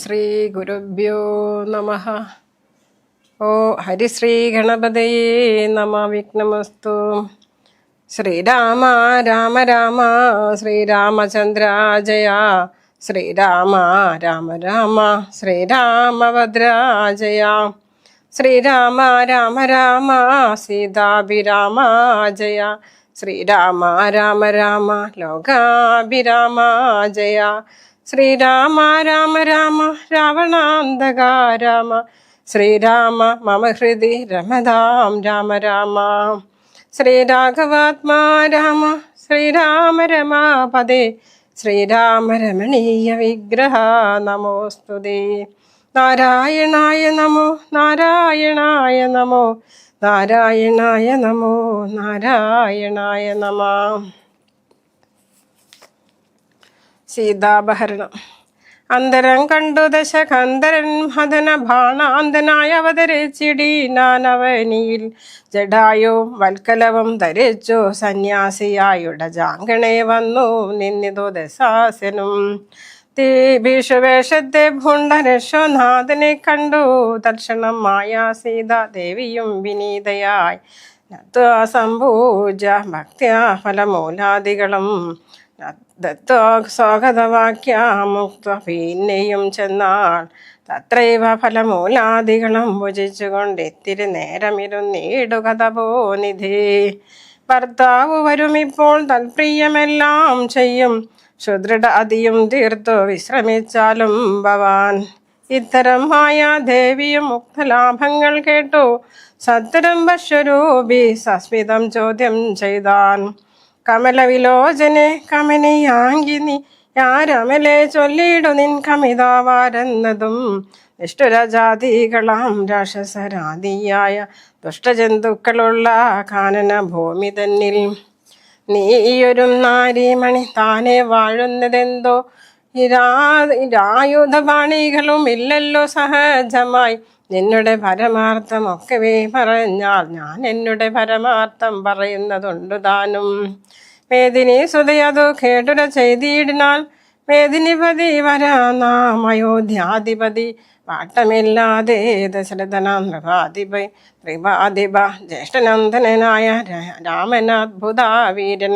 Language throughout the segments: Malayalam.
ശ്രീ ഗുരുഭ്യോ നമഃ. ഓ ഹരിശ്രീ ഗണപതയേ നമ. വിഘ്നമസ്തു. ശ്രീരാമ രാമ രാമ ശ്രീരാമചന്ദ്ര ജയ. ശ്രീരാമ രാമ രാമ ശ്രീരാമഭദ്ര ജയ. ശ്രീരാമ രാമ രാമ സീതാഭിരാമ ജയ. ശ്രീരാമ രാമ രാമ ലോകാഭിരാമ ജയ. ശ്രീരാമ രാമ രാമ രാവണാന്തക രാമ. ശ്രീരാമ മമ ഹൃദി രമതാം രാമ രാമ. ശ്രീരാഘവാത്മാ രാമ ശ്രീരാമ രമാപദേ. ശ്രീരാമ രമണീയ വിഗ്രഹ നമോസ്തുതേ. നാരായണായ നമോ നാരായണായ നമോ നാരായണായ നമോ നാരായണായ നമ. സീതാപഹരണം. അന്തരം കണ്ടു ദശകന്ധരൻ മദന ബാണാന്തനായി അവതരിച്ചിടീനാനവനിയിൽ. ജഡായോ വൽക്കലവും ധരിച്ചു സന്യാസിയായുട ജാങ്കണേ വന്നു നിന്നിതു ദശാസനും. ഭീഷുവേഷത്തെ ഭുണ്ടരശ്വനാഥനെ കണ്ടു തർഷണം മായാ സീതാ ദേവിയും വിനീതയായി. സംഭൂജ ഭക്ത്യാ ഫലമൂലാദികളും സ്വാഗതവാക്യാമുക്ത പിന്നെയും ചെന്നാൾ. തത്രൈവ ഫലമൂലാദികളും ഭുജിച്ചുകൊണ്ട് ഇത്തിരി നേരമിരുന്നീടുക തപോനിധി. ഭർത്താവ് വരുമിപ്പോൾ തൽപ്രിയമെല്ലാം ചെയ്യും. സുദൃഢ അതിയും തീർത്തു വിശ്രമിച്ചാലും ഭവാൻ. ഇത്തരം മായാദേവിയും മുക്തലാഭങ്ങൾ കേട്ടു സത്തരം പശ്വരൂപി സസ്മിതം ചോദ്യം ചെയ്താൻ. കമലവിലോചനെ കമനിയാങ്കിനി യാരമലെ ചൊല്ലിയിടു നിൻ കമിതാവാരെന്നതും. നിഷ്ഠുരജാതികളാം രാക്ഷസരാദിയായ ദുഷ്ടജന്തുക്കളുള്ള കാനന ഭൂമി തന്നിൽ നീയൊരു നാരീമണി താനെ വാഴുന്നതെന്തോ. ആയുധപാണികളും ഇല്ലല്ലോ സഹജമായി. നിന്നുടെ പരമാർത്ഥം ഒക്കവേ പറഞ്ഞാൽ ഞാൻ എന്നുടെ പരമാർത്ഥം പറയുന്നതുണ്ടു താനും. മേദിനി സുതയതു കേട്ടുര ചെയ്തിടിനാൽ. മേദിനിപതി വരാനാം അയോധ്യാധിപതി വാട്ടമില്ലാതെ ദശരഥനാം ത്രിപാധിപ ജ്യേഷ്ഠനന്ദനായ രാമനാത്ഭുതാവീരൻ.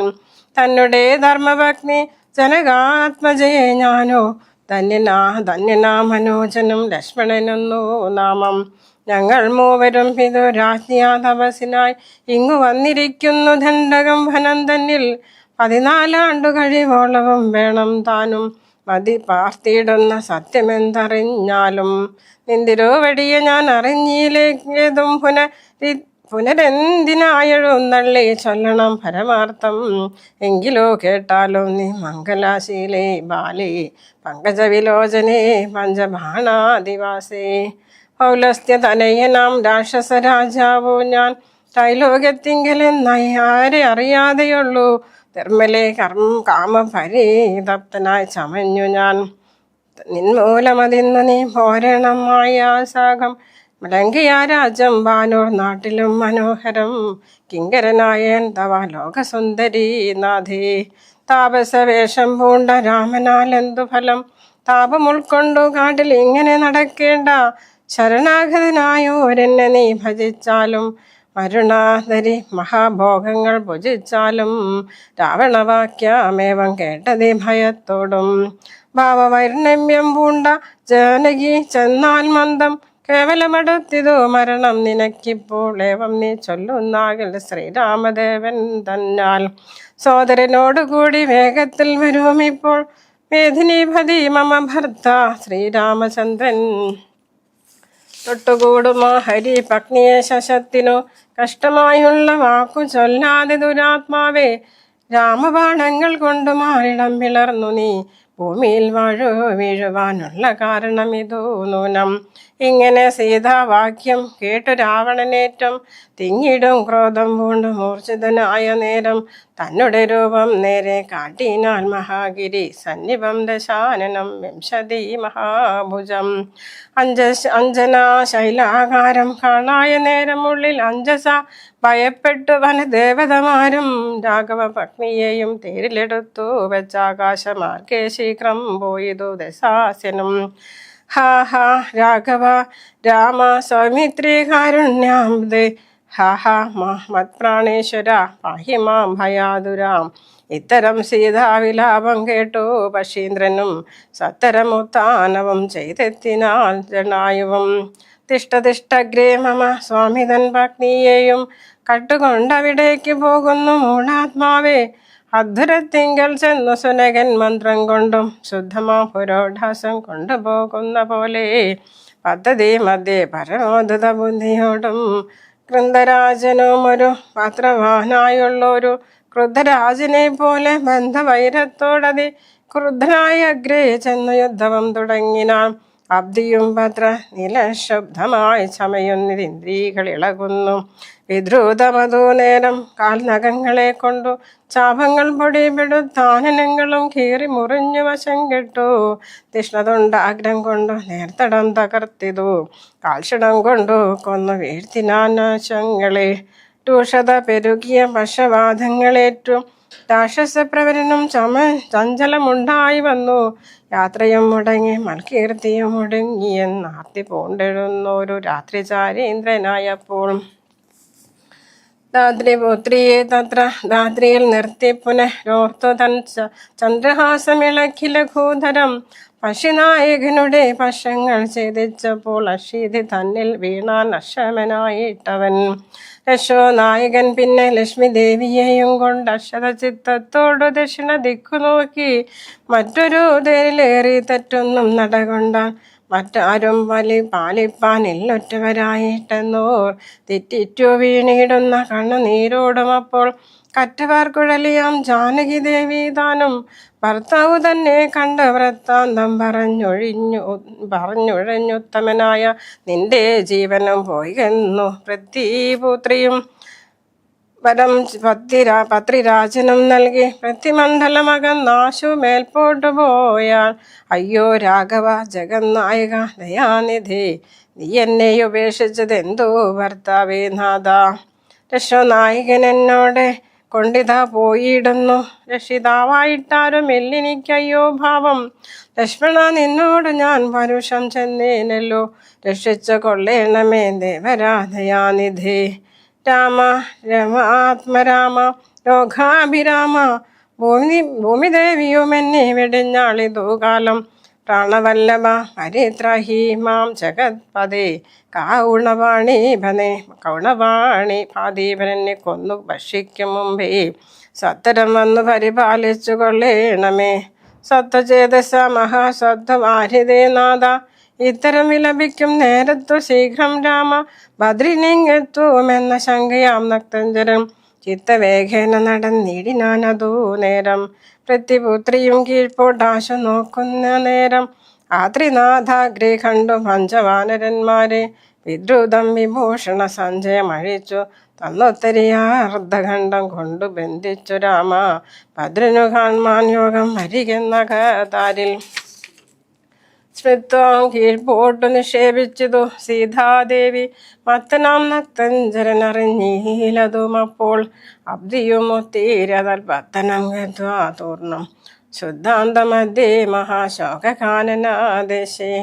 തന്നെ ധർമ്മപത്നി ജനകാത്മജയെ ഞാനോ ധന്യനാ മനോജനും ലക്ഷ്മണനെന്നു നാമം. ഞങ്ങൾ മൂവരും പിതുരാജ്ഞാ തപസ്സിനായി ഇങ്ങു വന്നിരിക്കുന്നു ദണ്ഡകം വനം തന്നിൽ. 14 ആണ്ടു കഴിവോളവും വേണം താനും. മതി പാർത്തിയിടുന്ന സത്യമെന്തറിഞ്ഞാലും. നിന്തിരുവടിയെ ഞാൻ അറിഞ്ഞില്ലേതും പുനരെന്തിനായെഴുന്നള്ളി ചൊല്ലണം പരമാർത്ഥം. എങ്കിലോ കേട്ടാലും നീ മംഗലാശീലേ ബാലേ പങ്കജവിലോചനേ പഞ്ചബാണാദിവാസേ. പൗലസ്ത്യ തനയനാം രാക്ഷസരാജാവോ ഞാൻ. ത്രൈലോക്യത്തിങ്കലെന്നായി ആരെ അറിയാതെയുള്ളൂ. നിർമ്മലെ കാമപരിതപ്തനായി ചമഞ്ഞു ഞാൻ. നിന്മൂലമതിന്നു നീ പോരണം മായാസാഗം. മലങ്കിയ രാജ്യം ബാനൂർ നാട്ടിലും മനോഹരം. കിങ്കരനായൻ തവ ലോകസുന്ദരീ നാഥേ. താപസവേഷം പൂണ്ട രാമനാലെന്തു ഫലം. താപം ഉൾക്കൊണ്ടു കാട്ടിൽ ഇങ്ങനെ നടക്കേണ്ട. ശരണാഗതനായോരെന്നെ നീ ഭജിച്ചാലും. വരുണാധരി മഹാഭോഗങ്ങൾ ഭുജിച്ചാലും. രാവണവാക്യമേവം കേട്ടതേ ഭയത്തോടും. ഭാവവൈർണമ്യം പൂണ്ട ജാനകി ചെന്നാൽ മന്ദം. കേവലമടുത്തിതു മരണം നിനക്കിപ്പോൾ. ഏവം നീ ചൊല്ലുന്നാകിൽ ശ്രീരാമദേവൻ തന്നാൽ. സോദരനോടുകൂടി വേഗത്തിൽ വരുമിപ്പോൾ. മേദിനീപതി മമ ഭർത്ത ശ്രീരാമചന്ദ്രൻ. തൊട്ടുകൂടുമാ ഹരി പത്നിയെ ശശത്തിനു. കഷ്ടമായുള്ള വാക്കു ചൊല്ലാതെ ദുരാത്മാവേ. രാമബാണങ്ങൾ കൊണ്ടു മാറിടം പിളർന്നു നീ. ഭൂമിയിൽ വീഴുവാനുള്ള കാരണം ഇതോ നൂനം. ഇങ്ങനെ സീതാവാക്യം കേട്ടു രാവണനേറ്റം തിങ്ങിടും ക്രോധം പൂണ്ടു മൂർച്ഛിതനായ നേരം. തന്നെ രൂപം നേരെ കാട്ടിനാൽ മഹാഗിരി സന്നിപം ദശാനനം വിംശതി മഹാഭുജം. അഞ്ജനാ ശൈലാകാരം കാണായ നേരമുള്ളിൽ അഞ്ജസ ഭയപ്പെട്ടു വനദേവതമാരും. രാഘവ പത്നിയെയും തേരിലെടുത്തു വെച്ചാകാശമാർഗേ ശീഘ്രം പോയതു ദശാസ്യനും. ഹാ ഹാ രാഘവ രാമ സൗമിത്രി കാരുണ്യാംബുദേ ഹാ ഹാ മത്പ്രാണേശ്വര പാഹി മാം ഭയാതുരാം. ഇത്തരം സീതാവിലാപം കേട്ടു പശീന്ദ്രനും സത്തരമുത്താനവും ചെയ്തെത്തിനാൽ ജടായുവും. തിഷ്ടതിഷ്ടഗ്രേ മമ സ്വാമിതൻ പത്നിയെയും കട്ടുകൊണ്ടവിടേക്ക് പോകുന്നു മൂഢാത്മാവേ. അധുരത്തിങ്കൽ ചെന്നു സുനകൻ മന്ത്രം കൊണ്ടും ശുദ്ധമാ പുരോഢാസം കൊണ്ടുപോകുന്ന പോലെ പദ്ധതി മധ്യേ പരമോദിത ബുദ്ധിയോടും കൃന്ദരാജനും ഒരു പാത്രവാനായുള്ളൊരു ക്രുദ്ധരാജനെ പോലെ ബന്ധവൈരത്തോടതി ക്രുദ്ധനായ അഗ്രേ ചെന്നു യുദ്ധവും തുടങ്ങിനാൻ. അബ്ദിയും ഭദ്ര നിലശബ്ദമായി ചമയുന്നിന്ദ്രികൾ ഇളകുന്നു. വിദ്രൂതമതോ നേരം കാൽനഖങ്ങളെ കൊണ്ടു ചാപങ്ങൾ പൊടിപിടുത്താനനങ്ങളും കീറി മുറിഞ്ഞു വശം കെട്ടു. തിഷ്ണതുണ്ടാഗ്രം കൊണ്ടു നേർത്തടം തകർത്തിതു. കാൽഷണം കൊണ്ടു കൊന്നു വീഴ്ത്തിനാശങ്ങളെ. രൂഷത പെരുകിയ പക്ഷവാദങ്ങളേറ്റു രാക്ഷസപ്രവരനും ചഞ്ചലമുണ്ടായി വന്നു. യാത്രയും മുടങ്ങി മൽകീർത്തിയും മുടങ്ങിയെന്നാർത്തി പൂണ്ടെഴുന്നൊരു രാത്രിചാരീന്ദ്രനായപ്പോൾ ധാത്രിപുത്രിയെ തത്ര ധാത്രിയിൽ നിർത്തി പുനരോർത്തു തൻ ചന്ദ്രഹാസമിളക്കി ലഘൂധരം. പശുനായകനുടെ പശങ്ങൾ ഛേദിച്ചപ്പോൾ അശീതി തന്നിൽ വീണാൻ അക്ഷമനായിട്ടവൻ. നായകൻ പിന്നെ ലക്ഷ്മി ദേവിയെയും കൊണ്ട് അക്ഷത ചിത്തത്തോടു ദക്ഷിണ ദിക്കു നോക്കി മറ്റൊരു തേരിലേറി തെറ്റൊന്നും നടകൊണ്ടാൻ. മറ്റാരും പാലിപ്പാനില്ലൊറ്റവരായിട്ടെന്നോർ തെറ്റിറ്റു വീണിടുന്ന കണ്ണുനീരോടും. അപ്പോൾ കറ്റവാർ കുഴലിയാം ജാനകി ദേവി താനും ഭർത്താവ് തന്നെ കണ്ട വൃത്താന്തം പറഞ്ഞുഴഞ്ഞുത്തമനായ നിന്റെ ജീവനും പോയിന്നു. പൃഥ്വിപുത്രിയും വരം പത്രിരാജനും നൽകി പൃഥ്വിമണ്ഡലമകന്നാശു മേൽപോട്ടു പോയാൽ. അയ്യോ രാഘവ ജഗന്നായക ദയാനിധി, നീ എന്നെ ഉപേക്ഷിച്ചത് എന്തോ ഭർത്താവേ നാഥ. രക്ഷനായകൻ എന്നോട് കൊണ്ടിതാ പോയിടുന്നു. രക്ഷിതാവായിട്ടാരും എല്ലിനിക്കയ്യോ ഭാവം. ലക്ഷ്മണ നിന്നോട് ഞാൻ പരുഷം ചെന്നേനല്ലോ. രക്ഷിച്ചു കൊള്ളേണമേ ദേവരാധയാനിധേ. രാമ രമാത്മരാമ ലോകാഭിരാമ ഭൂമിദേവിയും എന്നെ വെടിഞ്ഞാളിതു കാലം. പ്രാണവല്ലഭ പരിത്രഹി മാം ജഗത്പദേ കൗണവാണി പാദീപനെ കൊന്നു ഭക്ഷിക്കും മുമ്പേ സത്തരം വന്നു പരിപാലിച്ചു കൊള്ളേണമേ. സത്വചേതസ മഹാസത്വവാരിതേ നാഥ, ഇത്തരം വിലപിക്കും നേരത്തു ശീഘ്രം രാമ ബദ്രിനിങ്ങെത്തുമെന്ന ശങ്കയാം നക്തഞ്ചരം ചിത്തവേഗേന നടന്നിടിനാനതൂ നേരം. പൃഥ്വിപുത്രിയും കീഴ്പോട്ടാശു നോക്കുന്ന നേരം ആത്രിനാഥാഗ്രേ കണ്ടു പഞ്ചവാനരന്മാരെ വിദ്രുതം വിഭൂഷണ സഞ്ജയമഴിച്ചു തന്നൊത്തരിയാർദ്ധഖണ്ഡം കൊണ്ടു ബന്ധിച്ചു രാമ. ഭദ്രനു കാൺമാൻ യോഗം വരികെന്ന കതാരിൽ സ്മൃത്വം കീഴ്പോട്ടു നിക്ഷേപിച്ചതു സീതാദേവി. മത്തനാം നക്തഞ്ചരനറിഞ്ഞീലതും അപ്പോൾ അബ്ദിയും ഒത്തീരതൽ പത്തനം ഗത്വാ തൂർണം. ശുദ്ധാന്തമധ്യേ മഹാശോകാനനാദേശേ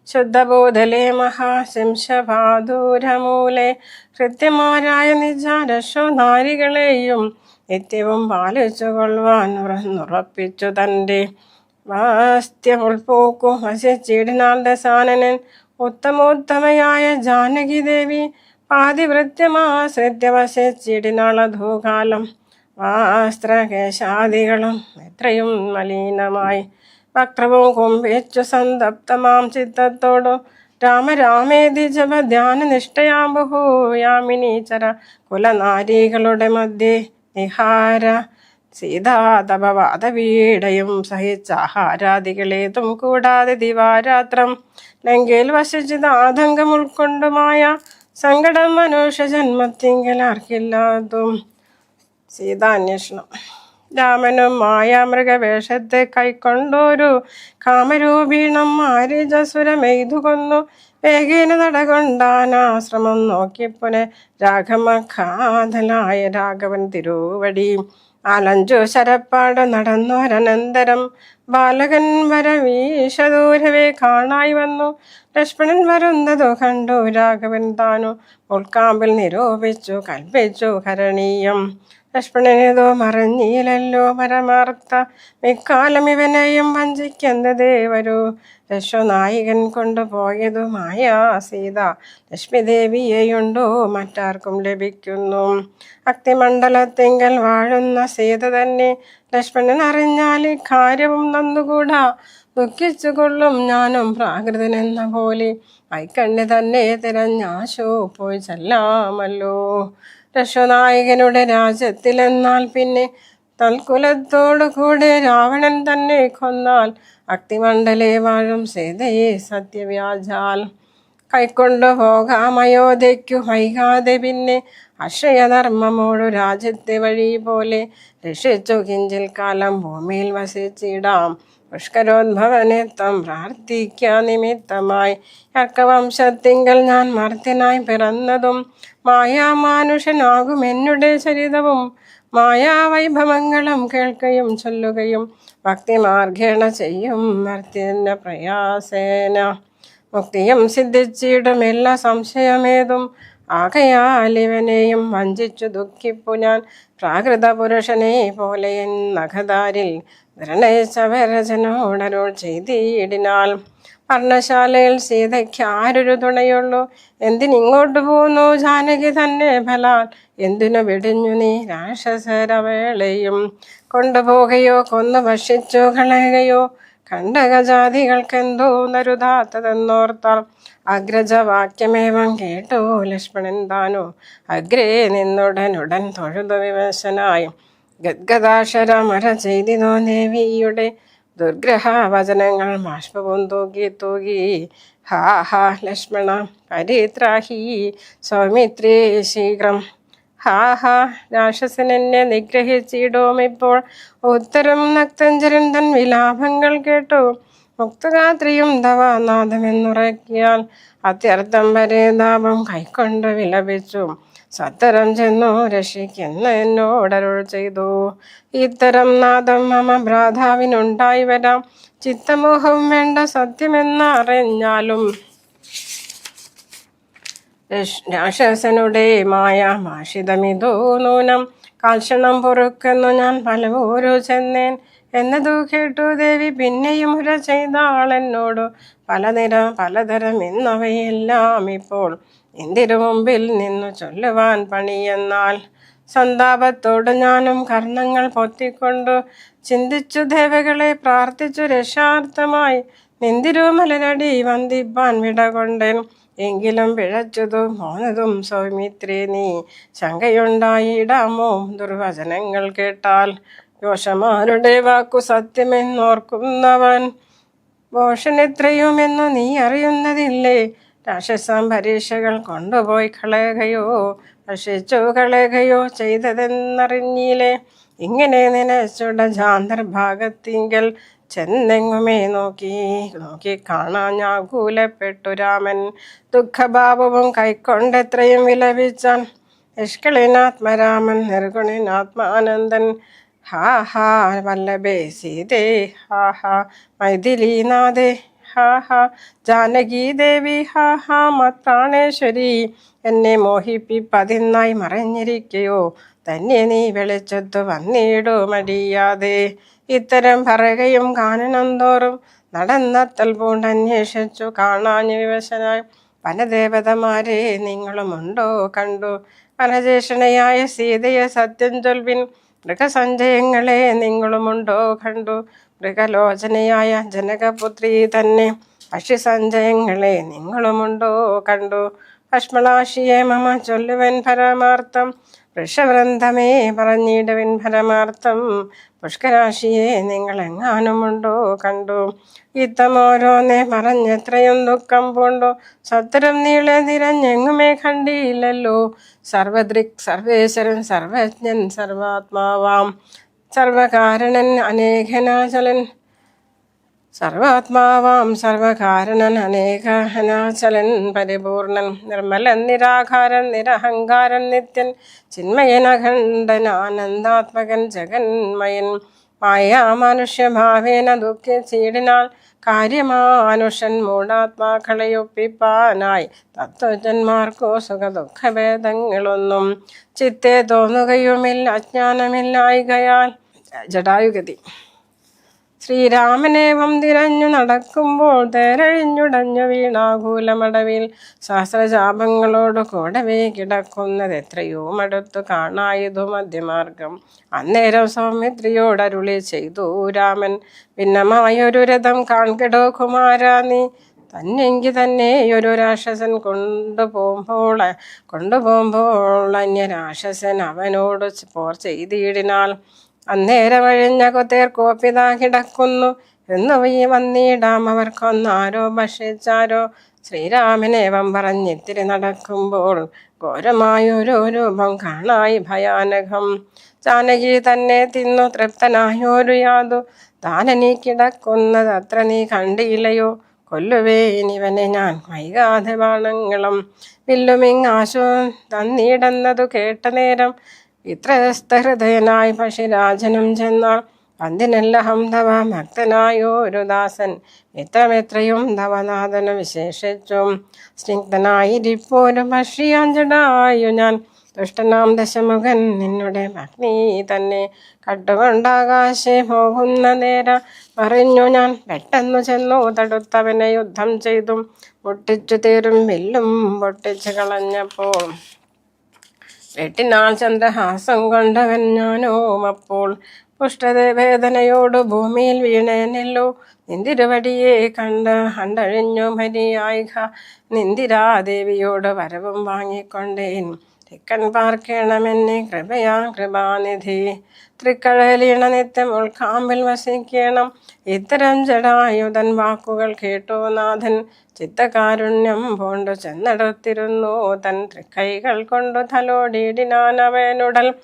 ശുദ്ധബോധലേ മഹാശംശഭാദൂരമൂലെ കൃത്യമാരായ നിജാരശോ നാരികളെയും നിത്യവും പാലിച്ചു കൊള്ളുവാൻ ഉറപ്പിച്ചു തൻ്റെ വാസ്ത്യമുൾപോക്കു വസിച്ചിടിനാൾ ദശാനനൻ. ഉത്തമോത്തമയായ ജാനകി ദേവി പാതിവൃത്യമാശ്രിത്യ വസിച്ചിടിനാളധൂകാലം. വാസ്ത്രകേശാദികളും എത്രയും മലിനമായി വക്രവും കുംഭിച്ചു സന്തപ്തമാം ചിത്തത്തോടു രാമരാമേതി ജപ ധ്യാന നിഷ്ഠയാം ബഹുയാമിനീചര കുലനാരികളുടെ മധ്യേ നിഹാര സീതാതപവാദപീഡയും സഹിച്ചാഹാരാദികളേതും കൂടാതെ ദിവാരാത്രം ലങ്കയിൽ വസിച്ചത് ആതങ്കം ഉൾക്കൊണ്ടുമായ സങ്കടം മനുഷ്യ ജന്മത്തിങ്കലാർക്കില്ലാതും. സീതാന്വേഷണം. രാമനും മായാമൃഗവേഷത്തെ കൈക്കൊണ്ടൊരു കാമരൂപീണം മാരീജസുരമെയ്തു കൊന്നു. വേഗേന നടകൊണ്ടാനാശ്രമം നോക്കിപ്പുനെ രാഘമഖാതലായ രാഘവൻ തിരുവടി. 4-5 ശരപ്പാട് നടന്നോരനന്തരം ബാലകൻ വരവീശദൂരവേ കാണായി വന്നു. ലക്ഷ്മണൻ വരുന്നതു കണ്ടു രാഘവൻ താനു ഉൾക്കാമ്പിൽ നിരൂപിച്ചു കൽപ്പിച്ചു കരണീയം. ലക്ഷ്മണനേതോ മറിഞ്ഞീലല്ലോ പരമാർത്ഥ മിക്കാലം ഇവനെയും വഞ്ചിക്കുന്നതേ വരൂ. രശ്വനായികൻ കൊണ്ടുപോയതു മായാ സീത ലക്ഷ്മിദേവിയെയുണ്ടോ മറ്റാർക്കും ലഭിക്കുന്നു. അഗ്നിമണ്ഡലത്തിങ്കൽ വാഴുന്ന സീത തന്നെ ലക്ഷ്മണൻ അറിഞ്ഞാൽ ഇക്കാര്യവും നന്നുകൂടാ. ദുഃഖിച്ചു കൊള്ളും ഞാനും പ്രാകൃതനെന്ന പോലെ വൈക്കണ്ണി തന്നെ തിരഞ്ഞാശു പോയി ചെല്ലാമല്ലോ. രശ്വനായകനുടെ രാജ്യത്തിലെന്നാൽ പിന്നെ തൽക്കുലത്തോടു കൂടെ രാവണൻ തന്നെ കൊന്നാൽ അഗ്നിമണ്ഡലേ വാഴും സീതയെ സത്യവ്യാജാൽ കൈക്കൊണ്ടു പോകാമയോധ്യയ്ക്കു വൈകാതെ. പിന്നെ അക്ഷയധർമ്മമോടു രാജ്യത്തെ വഴി പോലെ രക്ഷിച്ചു കിഞ്ചിൽ കാലം ഭൂമിയിൽ വസിച്ചിടാം. പുഷ്കരോദ്ഭവനെത്തം പ്രാർത്ഥിക്കാ നിമിത്തമായി യർക്കവംശത്തിങ്കൽ ഞാൻ മർത്യനായി പിറന്നതും മായാമാനുഷനാകും എന്നുടെ ചരിതവും മായാവൈഭവങ്ങളും കേൾക്കുകയും ചൊല്ലുകയും ഭക്തിമാർഗേണ ചെയ്യും മർത്യന പ്രയാസേന മുക്തിയും സിദ്ധിച്ചിടും എല്ലാ സംശയമേതും. ആകയാൽ ഇവനെയും വഞ്ചിച്ചു ദുഃഖിപ്പു ഞാൻ പ്രാകൃത പുരുഷനെ പോലെ എൻ നഖതാരിൽ ധരണേശവരജനോടരുൾ ചെയ്തിടിനാൽ. പർണശാലയിൽ സീതയ്ക്ക് ആരൊരു തുണയുള്ളൂ? എന്തിനിങ്ങോട്ട് പോന്നു ജാനകി തന്നെ ഫലാൽ? എന്തിനു വെടിഞ്ഞു നീ രാക്ഷസരവേളയും കൊണ്ടുപോകുകയോ കൊന്നു ഭക്ഷിച്ചു കളയുകയോ? ഖണ്ഡകജാതികൾക്കെന്തോ നരുതാത്തതെന്നോർത്താൽ അഗ്രജവാക്യമേവം കേട്ടു ലക്ഷ്മണൻ താനു അഗ്രേ നിന്നുടനുടൻ തൊഴുതു വിവശനായി ഗദ്ഗദാക്ഷരമര ചെയ്തിനോ ദേവിയുടെ ദുർഗ്രഹ വചനങ്ങൾ ബാഷ്പവും തൂകി തൂകി. ഹാ ഹാ ലക്ഷ്മണ പരിത്രാഹി സൗമിത്രേ ശീഘ്രം. ഹാ ഹാ രാക്ഷസനെന്നെ നിഗ്രഹിച്ചിടും ഇപ്പോൾ. ഉത്തരം നക്തഞ്ചരൻ തൻ വിലാപങ്ങൾ കേട്ടു മുക്തഗാത്രിയും തവ നാദമെന്നുറക്കിയാൽ അത്യർത്ഥം വരെ താപം കൈക്കൊണ്ട് വിലപിച്ചു സത്തരം ചെന്നു രക്ഷിക്കുന്ന എന്നോടരുൾ ചെയ്തു. ഇത്തരം നാദം മമ ഭ്രാതാവിനുണ്ടായി വരാം. ചിത്തമോഹവും വേണ്ട സത്യമെന്നറിഞ്ഞാലും രാക്ഷസനുടെ മായ മാഷിതമിതോ നൂനം കാൽക്ഷണം പൊറുക്കെന്നു ഞാൻ പലവോരോ ചെന്നേൻ എന്നതു കേട്ടു ദേവി പിന്നെയും ഉര ചെയ്താളെന്നോടു പലതരം എന്നവയെല്ലാം ഇപ്പോൾ എന്തിനു മുമ്പിൽ നിന്നു ചൊല്ലുവാൻ പണിയെന്നാൽ. സന്താപത്തോട് ഞാനും കർണങ്ങൾ പൊത്തിക്കൊണ്ടു ചിന്തിച്ചു ദേവകളെ പ്രാർത്ഥിച്ചു രക്ഷാർത്ഥമായി നിന്തിരുമലരടി വന്ദിപ്പാൻ വിടകൊണ്ടേൻ. എങ്കിലും പിഴച്ചതും പോന്നതും സൗമിത്രേ നീ ശങ്കയുണ്ടായിടാമോ ദുർവചനങ്ങൾ കേട്ടാൽ? യോഷമാരുടെ വാക്കു സത്യമെന്നോർക്കുന്നവൻ ഭോഷനെത്രയുമെന്നു നീ അറിയുന്നതില്ലേ? രാക്ഷസം പരീക്ഷകൾ കൊണ്ടുപോയി കളയുകയോ ഭക്ഷിച്ചു കളയുകയോ ചെയ്തതെന്നറിഞ്ഞില്ലേ? ഇങ്ങനെ നനച്ചുട ജാന്തർഭാഗത്തിങ്കൽ ചെന്നെങ്ങുമേ നോക്കി കാണാഞ്ഞാകൂലപ്പെട്ടു രാമൻ. ദുഃഖഭാവവും കൈക്കൊണ്ടെത്രയും വിലപിച്ചാൻ നിഷ്കളനാത്മരാമൻ നിർഗുണനാത്മാനന്ദൻ. ഹാ ഹാ വല്ലഭേ സീതേ, ഹാ ഹാ മൈഥിലീനാഥേ, ഹാ ഹാ ജാനകി ദേവി, ഹാ ഹാ മത്പ്രാണേശ്വരി. എന്നെ മോഹിപ്പിപ്പതിനായി മറഞ്ഞിരിക്കയോ തന്നെ നീ വെളിച്ചത്തു വന്നിടു മടിയാതെ. ഇത്തരം പറയുകയും കാനനം തോറും നടന്നത്തൽ പൂണ്ടന്വേഷിച്ചു കാണാഞ്ഞു വിവശനായി വനദേവതമാരെ നിങ്ങളുമുണ്ടോ കണ്ടു? വനജേഷണയായ സീതയെ സത്യം ചൊൽവിൻ. മൃഗസഞ്ചയങ്ങളെ നിങ്ങളുമുണ്ടോ കണ്ടു? മൃഗലോചനയായ ജനകപുത്രി തന്നെ പക്ഷിസഞ്ചയങ്ങളെ നിങ്ങളുമുണ്ടോ കണ്ടു? ഭസ്മളാക്ഷിയെ മമ ചൊല്ലുവൻ പരമാർത്ഥം. വൃഷവൃന്ദമേ പറഞ്ഞിടുവിൻ പരമാർത്ഥം. പുഷ്കരാശിയെ നിങ്ങളെങ്ങാനുമുണ്ടോ കണ്ടു? യുദ്ധമോരോന്നെ പറഞ്ഞെത്രയും ദുഃഖം പൂണ്ടു സത്തരം നീളെ നിരഞ്ഞെങ്ങുമേ കണ്ടില്ലല്ലോ. സർവദൃക് സർവേശ്വരൻ സർവജ്ഞൻ സർവാത്മാവാം സർവകാരണൻ അനേകനാചലൻ സർവാത്മാവാം സർവകാരണൻ അനേകനാചലൻ പരിപൂർണൻ നിർമ്മലൻ നിരാകാരൻ നിരഹങ്കാരൻ നിത്യൻ ചിന്മയൻ അഖണ്ഡൻ ആനന്ദാത്മകൻ ജഗന്മയൻ മായാ മനുഷ്യഭാവേന ദുഃഖിച്ചിടിനാൽ കാര്യമാനുഷൻ മൂഢാത്മാക്കളെ ഒപ്പിപ്പാനായി തത്വജന്മാർക്കോ സുഖദുഃഖഭേദങ്ങളൊന്നും ചിത്തെ തോന്നുകയുമില്ല അജ്ഞാനമില്ലായികയാൽ. ജടായുഗതി. ശ്രീരാമനേവം തിരഞ്ഞു നടക്കുമ്പോൾ തേരഴിഞ്ഞുടഞ്ഞു വീണാകൂലമടവിൽ സഹസ്രജാപങ്ങളോട് കൂടവേ കിടക്കുന്നത് എത്രയോ മടുത്തു കാണായതു മധ്യമാർഗം. അന്നേരം സൗമിത്രിയോടരുളി ചെയ്തു രാമൻ, ഭിന്നമായൊരു രഥം കാൺകെടോ കുമാരാ നീ. തന്നെങ്കി തന്നെയൊരു രാക്ഷസൻ കൊണ്ടുപോകുമ്പോൾ അന്യരാക്ഷസൻ അവനോട് പോർ ചെയ്തിടിനാൽ അന്നേരം അഴിഞ്ഞ കൊത്തേർ കോപ്പിതാ കിടക്കുന്നു എന്നു വന്നിടാം അവർക്കൊന്നാരോ ഭക്ഷിച്ചാരോ. ശ്രീരാമനേവം പറഞ്ഞിത്തിരി നടക്കുമ്പോൾ ഘോരമായൊരു രൂപം കാണായി ഭയാനകം. ജാനകി തന്നെ തിന്നു തൃപ്തനായൊരു യാതു താനനീ കിടക്കുന്നത് അത്ര നീ കണ്ടില്ലയോ. കൊല്ലുവേനിവനെ ഞാൻ വൈകാതെ ബാണങ്ങളും വില്ലുമിങ്ങാശു തന്നിടുന്നതു കേട്ട നേരം വിത്രസ്തഹൃദയനായി പശിരാജനും ചെന്നാൾ. പന്തിനെല്ലഹം തവ ഭക്തനായൊരു ദാസൻ മിത്രമെത്രയും തവനാഥനു വിശേഷിച്ചു. സ്നിഗ്ധനായിരിപ്പോരും ഭക്ഷിയാഞ്ചടായു ഞാൻ ദുഷ്ടനാം ദശമുഖൻ നിന്നുടെ ഭഗ്നി തന്നെ കട്ടുകൊണ്ടാകാശേ പോകുന്ന നേര പറഞ്ഞു ഞാൻ. പെട്ടെന്നു ചെന്നു തടുത്തവനെ യുദ്ധം ചെയ്തും പൊട്ടിച്ചു തേരും വില്ലും പൊട്ടിച്ചു കളഞ്ഞപ്പോൾ വെട്ടിനാൾ ചന്ദ്രഹാസം കൊണ്ടവൻ ഞാനോം. അപ്പോൾ പുഷ്ടവേദനയോട് ഭൂമിയിൽ വീണേനല്ലോ നിന്തിരുവടിയെ കണ്ടഴിഞ്ഞു മരിയായിക. നിന്ദിരാദേവിയോട് വരവും വാങ്ങിക്കൊണ്ടേൻ തെക്കൻ പാർക്കേണമെന്നെ കൃപാനിധി. തൃക്കഴലീണ നിത്യം ഉൾക്കാമ്പിൽ വസിക്കണം. ഇത്തരം ജടായുധൻ വാക്കുകൾ കേട്ടോ നാഥൻ ചിത്തകാരുണ്യം പൂണ്ടു ചെന്നെടുത്തിരുന്നു തൻ തൃക്കൈകൾ കൊണ്ടു തലോടിയിടിനാൻ അവനുടൽ.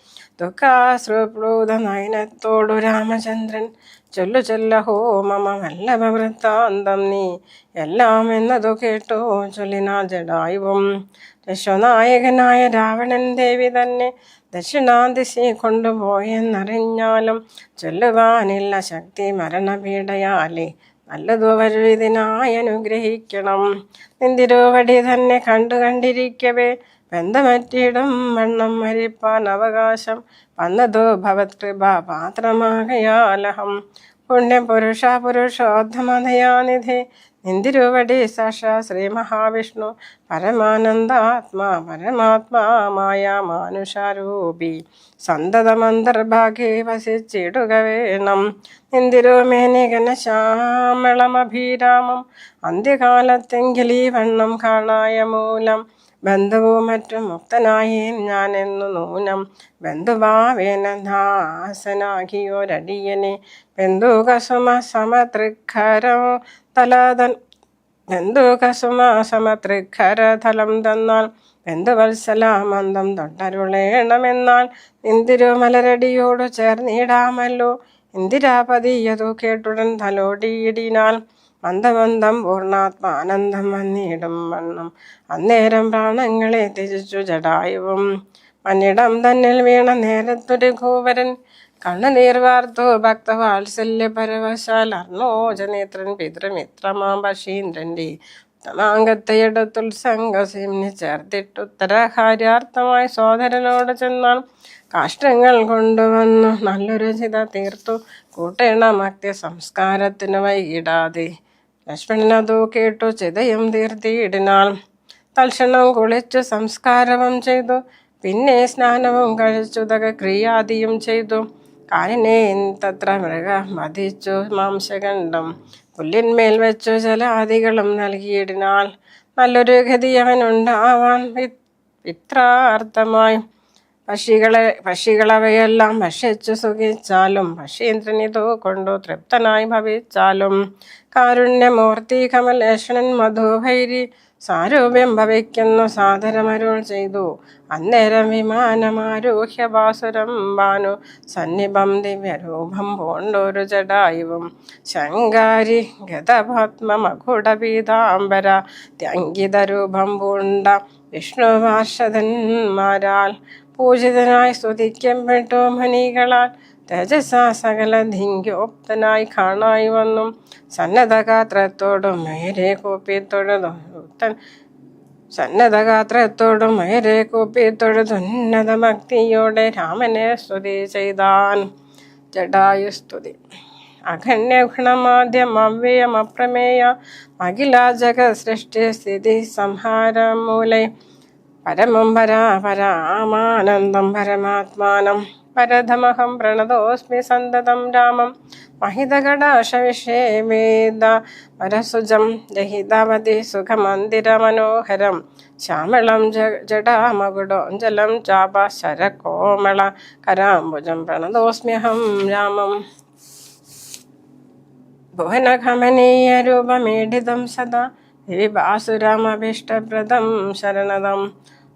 ദുഃഖാശ്രുപ്ലൂത നയനത്തോടു രാമചന്ദ്രൻ ചൊല്ലഹോ മമ വല്ലഭ വൃത്താന്തം നീ എല്ലാം എന്നതു കേട്ടോ ചൊല്ലിനാ ജടായുവും. രശ്വനായകനായ രാവണൻ ദേവി തന്നെ ദക്ഷിണാദിശി കൊണ്ടുപോയെന്നറിഞ്ഞാലും ചൊല്ലുവാനില്ല ശക്തി മരണപീഡയാലേ നല്ലതു വരുവിതിനായി അനുഗ്രഹിക്കണം. നിന്തിരുവടി തന്നെ കണ്ടിരിക്കവേ ബന്ധമറ്റിടും വണ്ണം മരിപ്പാൻ അവകാശം വന്നതോ ഭവത്കൃപ പാത്രമാകയാലഹം. പുരുഷോത്തമതയാനിധി നിന്തിരുവടി സാക്ഷാ ശ്രീ മഹാവിഷ്ണു പരമാനന്ദാത്മാ മായ മാനുഷാരൂപി സന്തതമന്തർഭാഗേ വസിച്ചിടുക വേണം. നിന്തിരുമേനികന ശ്യാമളമഭിരാമം അന്ത്യകാലത്തെങ്കിലീ വണ്ണം കാണായ മൂലം ബന്ധുവും മറ്റും മുക്തനായേൻ ഞാനെന്നു നൂനം. ബന്ധുഭാവേനദാസനാകിയോരടിയനെ ബന്ധുകസുമ സമതൃഖരം തന്നാൽ ബന്ധുവത്സലാമന്ദം തൊട്ടരുളേണമെന്നാൽ ഇന്ദിരുമലരടിയോടു ചേർന്നിടാമല്ലോ. ഇന്ദിരാപതിയതു കേട്ടുടൻ തലോടിയിടിനാൽ മന്ദമന്ദം പൂർണ്ണാത്മാനന്ദം വന്നിടും വണ്ണം അന്നേരം പ്രാണങ്ങളെ ത്യജിച്ചു ജടായുവും. മന്നിടം തന്നിൽ വീണ നേരത്തൊരു ഘോവരൻ കണ്ണുനീർ വാർത്തു ഭക്തവാത്സല്യ പരവശാൽ അർണോജനേത്രൻ പിതൃമിത്രമാം പശീന്ദ്രന്റെ ഉത്തമാംഗത്തെയെടുത്തുത്സംഗസിംനി ചേർത്തിട്ടുത്തരകാര്യാർത്ഥമായി സോദരനോട് ചെന്നാൽ കാഷ്ടങ്ങൾ കൊണ്ടുവന്നു നല്ലൊരു ചിത തീർത്തു കൂട്ടേണമക്തി സംസ്കാരത്തിനു വൈകിടാതെ. ലക്ഷ്മണനതു കേട്ടു ചിതയും തീർത്തിയിടിനാൾ. തൽക്ഷണം കുളിച്ചു സംസ്കാരവും ചെയ്തു പിന്നെ സ്നാനവും കഴിച്ചുതക ക്രിയാദിയും ചെയ്തു. കാലിനെ തത്ര മൃഗ വധിച്ചു മാംസഖണ്ഡം പുല്ലിന്മേൽ വെച്ചു ജലാദികളും നൽകിയിടിനാൽ നല്ലൊരു ഗതി അവനുണ്ടാവാൻ പിത്രാർത്ഥമായി. പക്ഷികളവയെല്ലാം ഭക്ഷിച്ചു സുഖിച്ചാലും പക്ഷീന്ദ്രനിതു കൊണ്ടു തൃപ്തനായി ഭവിച്ചാലും കാരുണ്യമൂർത്തി കമലേഷണൻ മധുഭൈരി സാരൂപ്യം ഭവിക്കുന്നു സാദരമരുൾ ചെയ്തു. അന്നേരം വിമാനമാരൂഹ്യ ബാസുരം ഭാനു സന്നിഭം ദിവ്യരൂപം പൂണ്ടൊരു ജടായുവും ശങ്കാരി ഗതപത്മമകുടപീതാംബര ത്യങ്കിതരൂപം പൂണ്ട വിഷ്ണു പാർഷദന്മാരാൽ പൂജിതനായി സ്തുതിക്കപ്പെട്ടു മുനികളാൽ തേജസ്സാ സകല ധിങ്യോപ്തനായി കാണായി വന്നും സന്നദ്ധഗാത്രത്തോടും മയരെ കൂപ്പി തൊഴുതുത്തൻ സന്നദ്ധഗാത്രത്തോടും മയരെ കൂപ്പി തൊഴുതുന്നത ഭക്തിയോടെ രാമനെ സ്തുതി ചെയ്താൻ. ജടായുസ്തുതി. അഖണ്യഗുണമാദ്യം അവ്യയമപ്രമേയ അഖില ജഗത് സൃഷ്ടി സ്ഥിതി സംഹാരമൂലൈ പരമം പരാപരാമാനന്ദം പരമാത്മാനം പരധമഹം പ്രണതോസ്മി സന്തതം രാമം महितकटाक्षविषये वेद परसुजं जहितावति सुखमन्दिरमनोहरं श्यामलं जटामकुटोज्ज्वलं चापशरकोमलकराम्बुजं प्रणतोऽस्म्यहं रामं. भुवनकमनीयरूपमीडितं सदा दिविभासुरमभीष्टप्रदं शरणदं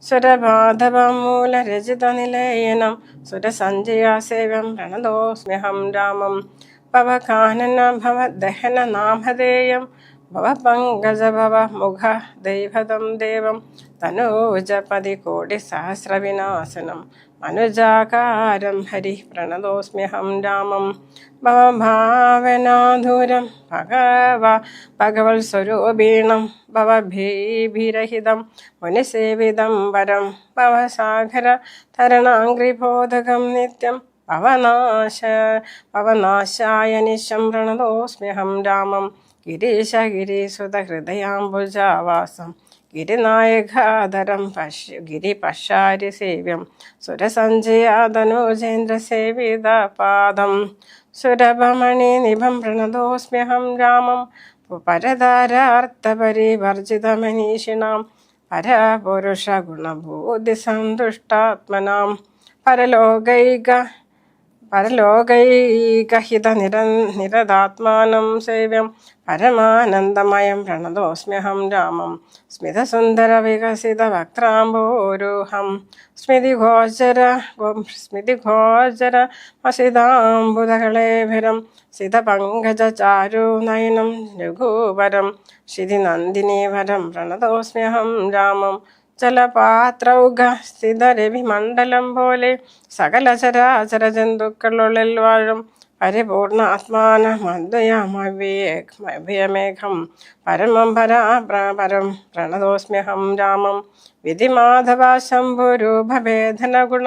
सुरबाधवमूलरचितनिलयनं सुरसञ्जयासेव्यं प्रणतोऽस्म्यहं रामं. भवकानन भवदहन नामधेयं भवपङ्कज भवमुख दैवतं देवं तनूजपदिकोटिसहस्रविनाशनं मनुजाकारं हरिः प्रणतोऽस्म्यहं रामं. भवभावनाधुरं भगवत्स्वरूपिणं भवभीभिरहितं मुनिसेवितं वरं भवसागरतरणाङ्घ्रिबोधकं नित्यं पवनाशाय निशं प्रणतोऽस्म्यहं रामं. गिरीशगिरिसुतहृदयाम्बुजावासं गिरिनायकाधरं गिरिपशारिसेव्यं सुरसञ्जयाधनुजेन्द्रसेवितपादं सुरभमणिनिभं प्रणतोऽस्म्यहं रामं. परदारार्थपरिवर्जितमनीषिणां परपुरुषगुणबोधिसन्तुष्टात्मनां परलोकैकहितनिरदात्मानं सेव्यं परमानन्दमयं प्रणतोऽस्म्यहं रामं. स्मितसुन्दरविकसितवक्त्राम्बोरुहं स्मितिघोचरमसिताम्बुदकलेभिरं सितपङ्कजचारुनयनं रघुवरं श्रीनन्दिनीवरं प्रणतोऽस्म्यहं रामं. ജലപാത്രൗഘസ്ഥിതരവിമണ്ഡലം പോലെ സകല ചരാചര ജന്തുക്കളുള്ളിൽ വാഴും പരിപൂർണാത്മാനമദ്വയമവ്യമേഘം പരമം പരം പ്രണതോസ്മ്യഹം രാമം. വിധിമാധവ ശംഭുരൂപഭേദന ഗുണ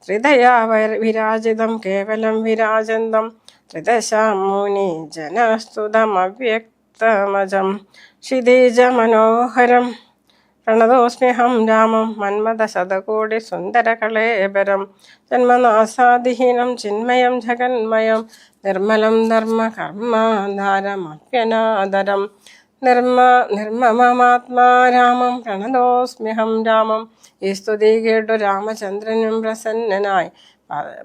ത്രിതയാ വിരാജിതം കേവലം വിരാജന്തം ത്രിദശാമുനി ജനസ്തുതമവ്യക്തമജം ക്ഷിതിജ മനോഹരം പ്രണതോസ്മ്യഹം രാമം. മന്മഥശതകോടി സുന്ദരകളേബരം ജന്മനാസാദിഹീനം ചിന്മയം ജഗന്മയം നിർമ്മലം ധർമ്മകർമാധാരമപ്യനാദരം നിർമ്മമമാത്മാ രാമം പ്രണതോസ്മ്യഹം രാമം. ഈ സ്തുതി കേട്ടു രാമചന്ദ്രനും പ്രസന്നനായി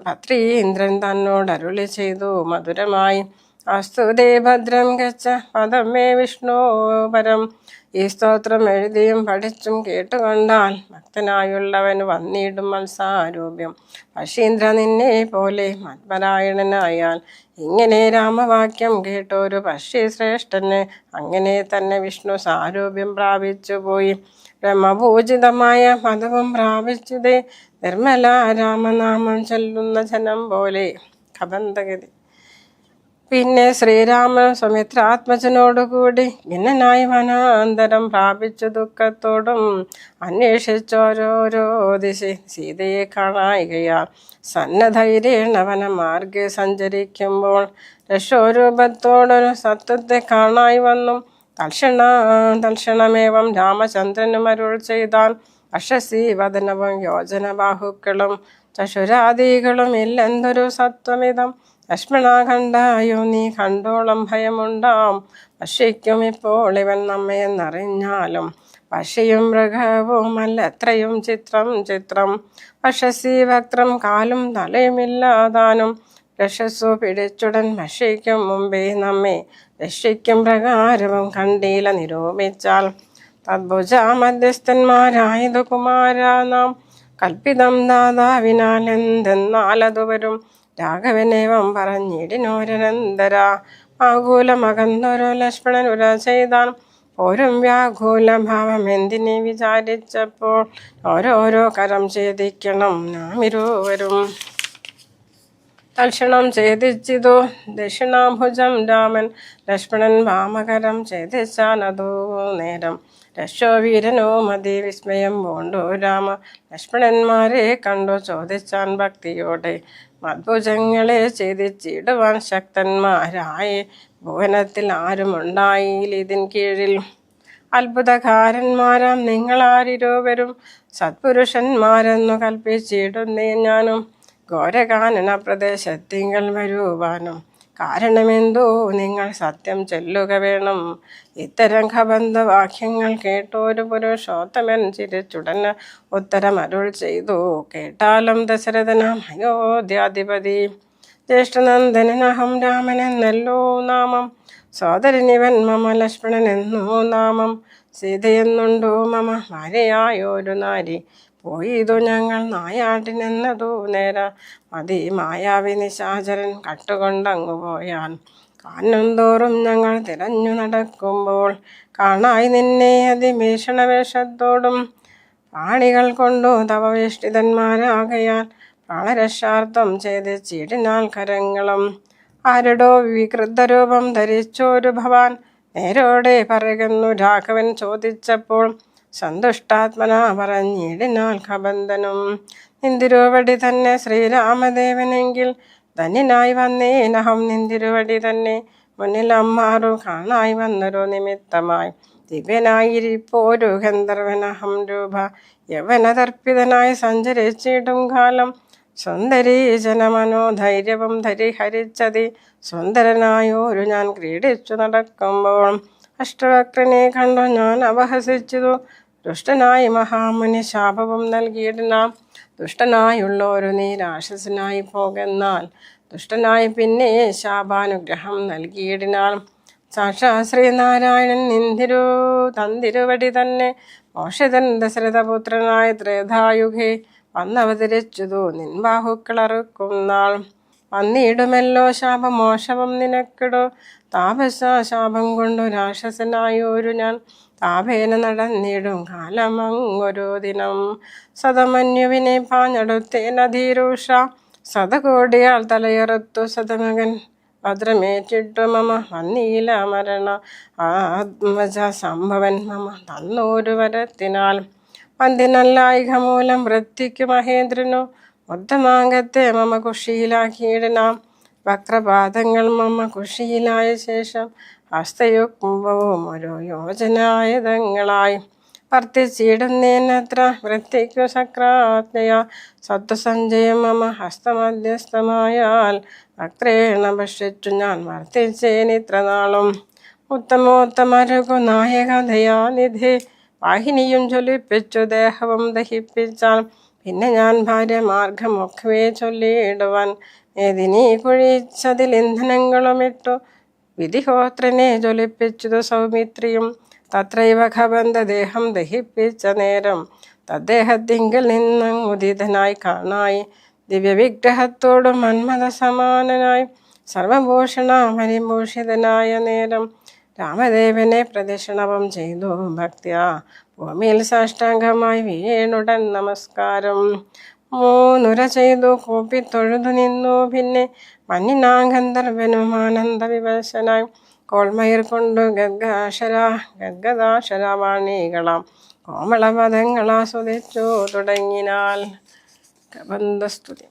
ഭദ്രീന്ദ്രൻ തന്നോട് അരുളി ചെയ്തു മധുരമായി. അസ്തുതേ ഭദ്രം ഗച്ഛ പദം മേ വിഷ്ണു പരം. ഈ സ്തോത്രം എഴുതിയും പഠിച്ചും കേട്ടുകൊണ്ടാൽ ഭക്തനായുള്ളവന് വന്നിടും മത്സാരൂപ്യം. പശീന്ദ്ര നിന്നെ പോലെ മത്പരായണനായാൽ ഇങ്ങനെ രാമവാക്യം കേട്ടൊരു പക്ഷി ശ്രേഷ്ഠന് അങ്ങനെ തന്നെ വിഷ്ണു സാരൂപ്യം പ്രാപിച്ചു പോയി. ബ്രഹ്മപൂജിതമായ പദവും പ്രാപിച്ചതേ നിർമ്മല രാമനാമം ചൊല്ലുന്ന ജനം പോലെ. കബന്ധഗതി. പിന്നെ ശ്രീരാമൻ സുമിത്രാത്മജനോടുകൂടി ഭിന്നനായി വനാന്തരം പ്രാപിച്ചു ദുഃഖത്തോടും അന്വേഷിച്ചോരോരോ ദിശ സീതയെ കാണായികയാൽ സന്നദ്ധൈര്യേണ വനമാർഗെ സഞ്ചരിക്കുമ്പോൾ രക്ഷോരൂപത്തോടൊരു സത്വത്തെ കാണായി വന്നു. തൽക്ഷണമേവം രാമചന്ദ്രനും അരുൾ ചെയ്താൻ. അക്ഷസി വദനവും യോജന ബാഹുക്കളും ചഷുരാദികളും ഇല്ലെന്തൊരു സത്വമിതം ലക്ഷ്മണ കണ്ടായോ നീ കണ്ടോളം ഭയമുണ്ടാം. ഭക്ഷിക്കും ഇപ്പോൾ ഇവൻ നമ്മയെന്നറിഞ്ഞാലും പക്ഷിയും മൃഗവും അല്ല എത്രയും ചിത്രം. പക്ഷസി വക്രം കാലും തലയുമില്ലാതാനും രക്ഷസു പിടിച്ചുടൻ ഭക്ഷിക്കും മുമ്പേ നമ്മെ രക്ഷിക്കും പ്രകാരവും കണ്ടീല നിരൂപിച്ചാൽ. തദ്ഭുജ മധ്യസ്ഥന്മാരായതു കുമാരാ നാം കൽപ്പിതം ദാതാവിനാൽ എന്തെന്നാലതു വരും. രാഘവനേവം പറഞ്ഞിടിനോരനന്തര ആകുലമകന്നൊരു ലക്ഷ്മണൻ ഉര ചെയ്താൻ. പോരും വ്യാകുല ഭാവം എന്തിനെ വിചാരിച്ചപ്പോൾ ഓരോരോ കരം ഛേദിക്കണം നാം ഇരുവരും. തൽക്ഷണം ഛേദിച്ചിതു ദക്ഷിണാഭുജം രാമൻ. ലക്ഷ്മണൻ വാമകരം ഛേദിച്ചാനതോ നേരം. രക്ഷോ വീരനോ മതി വിസ്മയം പൂണ്ടു രാമ. ലക്ഷ്മണന്മാരെ കണ്ടു ചോദിച്ചാൻ ഭക്തിയോടെ. മദ്ഭുജങ്ങളെ ഛേദിച്ചിടുവാൻ ശക്തന്മാരായി ഭുവനത്തിൽ ആരുമുണ്ടായില്ലിതിൻ കീഴിൽ. അത്ഭുതകാരന്മാരാം നിങ്ങളാരിരുവരും സത്പുരുഷന്മാരെന്നു കൽപ്പിച്ചിടുന്നേ ഞാനും. ഘോരകാനന പ്രദേശത്തിങ്കൽ വരുവാനും കാരണമെന്തോ നിങ്ങൾ സത്യം ചൊല്ലുക വേണം. ഇത്തരം ഖബന്ധവാക്യങ്ങൾ കേട്ടോരു പുരുഷോത്തമൻ ചിരിച്ചുടന് ഉത്തരമരുൾ ചെയ്തു. കേട്ടാലും ദശരഥനാം അയോധ്യാധിപതി. ജ്യേഷ്ഠനന്ദനഹം രാമനെന്നല്ലോ നാമം. സോദരനിവൻ മമ ലക്ഷ്മണനെന്നു നാമം. സീതയെന്നുണ്ടോ മമ ഭാര്യയായൊരു നാരി. പോയിതു ഞങ്ങൾ നായാട്ടിനെന്നതു നേര. മതി മായാവി നിശാചരൻ കട്ടുകൊണ്ടങ്ങു പോയാൻ. കാനം തോറും ഞങ്ങൾ തിരഞ്ഞു നടക്കുമ്പോൾ കാണായി നിന്നെ അതിഭീഷണവേഷത്തോടും. പാണികൾ കൊണ്ടു തവ വേഷ്ടിതന്മാരാകയാൽ പ്രാണരക്ഷാർത്ഥം ഛേദിച്ചിടിനാൽ കരങ്ങളും. ആരുടോ വികൃതരൂപം ധരിച്ചോരു ഭവാൻ നേരോടെ പറയുന്നു രാഘവൻ ചോദിച്ചപ്പോൾ. സന്തുഷ്ടാത്മന പറഞ്ഞിടിനാൽ ഖബന്ധനും. നിന്തിരുവടി തന്നെ ശ്രീരാമദേവനെങ്കിൽ ധന്യനായി വന്നേനഹം. നിന്തിരുവടി തന്നെ മുന്നിൽ അമ്മാറു കാണായി വന്നൊരു നിമിത്തമായി. ദിവ്യനായിരിപ്പോരു ഗന്ധർവനഹം രൂപ. യവനതർപ്പിതനായി സഞ്ചരിച്ചിടും കാലം. സുന്ദരീ ജനമനോധൈര്യവും ധരിഹരിച്ചതി. സുന്ദരനായോരു ഞാൻ ക്രീഡിച്ചു നടക്കുമ്പോൾ അഷ്ടവക്രനെ കണ്ടു ഞാൻ അപഹസിച്ചതു. ദുഷ്ടനായി മഹാമുനി ശാപവും നൽകിയിടാം. ദുഷ്ടനായുള്ളൊരു നീ രാക്ഷസനായി പോകെന്നാൽ ദുഷ്ടനായി പിന്നെ ശാപാനുഗ്രഹം നൽകിയിടിനാൾ. സാക്ഷാ ശ്രീനാരായണൻ തന്തിരുവടി തന്നെ മോഷിതൻ ദശരഥപുത്രനായ ത്രേതായുഗേ വന്നവതരിച്ചതു നിൻ ബാഹുക്കളറുക്കും നാൾ. വന്നിടുമല്ലോ ശാപമോഷവും നിനക്കിടോ. താപസ ശാപം കൊണ്ടു രാക്ഷസനായൊരു ഞാൻ താപേന നടന്നിടും കാലമങ്ങൊരു ദിനം. സതമന്യുവിനെ പാഞ്ഞടുത്തേനധീരൂഷ. സതകോടിയാൽ തലയറുത്തു സതമകൻ ഭദ്രമേറ്റിട്ടു മമ വന്നീല മരണ. ആത്മജ സംഭവൻ മമ തന്നോരു വരത്തിനാൽ. പന്തിനല്ലായിക മൂലം വൃത്തിക്കു മഹേന്ദ്രനു ഉദ്ധമാംഗത്തെ മമ കുഷിയിലാക്കിയിടനാം. വക്രപാദങ്ങൾ മമ കുഷിയിലായ ശേഷം ഹസ്തയുഗ്മവും ഒരു യോജനായുധങ്ങളായി വർത്തിച്ചിടുന്നേനത്ര. വൃത്തിക്കു സക്രാജ്ഞയ സത്വസഞ്ചയം മമ ഹസ്തമധ്യസ്ഥമായാൽ വക്രേണ ഭക്ഷിച്ചു ഞാൻ വർത്തിച്ചേനിത്ര നാളും. ഉത്തമോത്തമരുകു നായക ദയാനിധി. വാഹിനിയും ജ്വലിപ്പിച്ചു ദേഹവും ദഹിപ്പിച്ചാൽ പിന്നെ ഞാൻ ഭാര്യ മാർഗമൊക്കെ ചൊല്ലിയിടുവാൻ. മേദിനി കുഴിച്ചതിൽ ഇന്ധനങ്ങളുമിട്ടു വിധിഹോത്രനെ ജ്വലിപ്പിച്ചതു സൗമിത്രിയും. തത്രൈവ ഖബന്ധ ദേഹം ദഹിപ്പിച്ച നേരം തദ്ദേഹത്തിങ്കിൽ നിന്നുദിതനായി കാണായി. ദിവ്യവിഗ്രഹത്തോടു മന്മഥ സമാനനായി സർവഭൂഷണ പരിഭൂഷിതനായ നേരം. രാമദേവനെ പ്രദക്ഷിണവും ചെയ്തു ഭക്ത്യാ ഭൂമിയിൽ സാഷ്ടാംഗമായി വീണുടൻ നമസ്കാരം. മൂന്നുര ചെയ്തു കൂപ്പി തൊഴുതു നിന്നു. പിന്നെ മഞ്ഞിനാഗന്ധർവനും ആനന്ദ വിവശനായി കോൾമയിർ കൊണ്ടു ഗദ്ഗദാശരവാണികളാം കോമളപദങ്ങളാസ്വദിച്ചു തുടങ്ങിനാൽ. കബന്ധസ്തുതി.